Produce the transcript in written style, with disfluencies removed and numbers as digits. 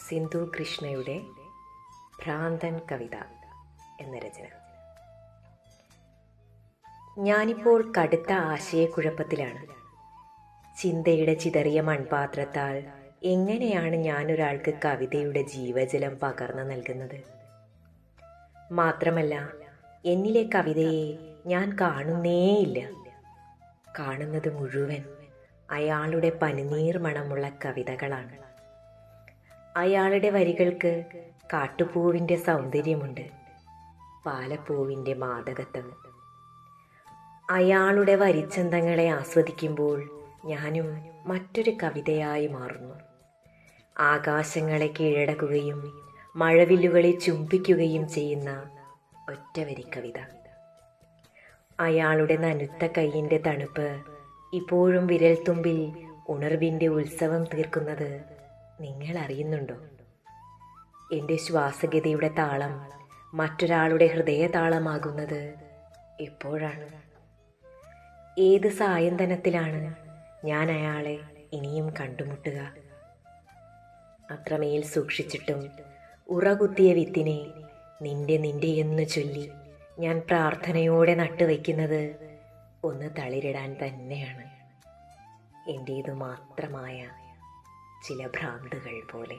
സിന്ധു കൃഷ്ണയുടെ ഭ്രാന്തൻ കവിത എന്ന രചന. ഞാനിപ്പോൾ കടുത്ത ആശയക്കുഴപ്പത്തിലാണ്. ചിന്തയുടെ ചിതറിയ മൺപാത്രത്താൽ എങ്ങനെയാണ് ഞാനൊരാൾക്ക് കവിതയുടെ ജീവജലം പകർന്നു നൽകുന്നത്? മാത്രമല്ല, എന്നിലെ കവിതയെ ഞാൻ കാണുന്നേയില്ല. കാണുന്നത് മുഴുവൻ അയാളുടെ പനിനീർ മണമുള്ള കവിതകളാണ്. അയാളുടെ വരികൾക്ക് കാട്ടുപൂവിൻ്റെ സൗന്ദര്യമുണ്ട്, പാലപ്പൂവിൻ്റെ മാദകത്വം. അയാളുടെ വരിച്ചന്തങ്ങളെ ആസ്വദിക്കുമ്പോൾ ഞാനും മറ്റൊരു കവിതയായി മാറുന്നു. ആകാശങ്ങളെ കീഴടക്കുകയും മഴവില്ലുകളെ ചുംബിക്കുകയും ചെയ്യുന്ന ഒറ്റവരി കവിത. അയാളുടെ നനുത്ത കൈയിൻ്റെ തണുപ്പ് ഇപ്പോഴും വിരൽത്തുമ്പിൽ ഉണർവിൻ്റെ ഉത്സവം തീർക്കുന്നത് നിങ്ങൾ അറിയുന്നുണ്ടോ? എൻ്റെ ശ്വാസഗതിയുടെ താളം മറ്റൊരാളുടെ ഹൃദയതാളമാകുന്നത് എപ്പോഴാണ്? ഏത് സായന്തനത്തിലാണ് ഞാൻ അയാളെ ഇനിയും കണ്ടുമുട്ടുക? അത്രമേൽ സൂക്ഷിച്ചിട്ടും ഉറകുത്തിയ വിത്തിനെ നിന്റെ എന്ന് ചൊല്ലി ഞാൻ പ്രാർത്ഥനയോടെ നട്ടുവയ്ക്കുന്നത് ഒന്ന് തളിരിടാൻ തന്നെയാണ്. എൻ്റേതു മാത്രമായ ചില ഭ്രാന്തുകൾ പോലെ.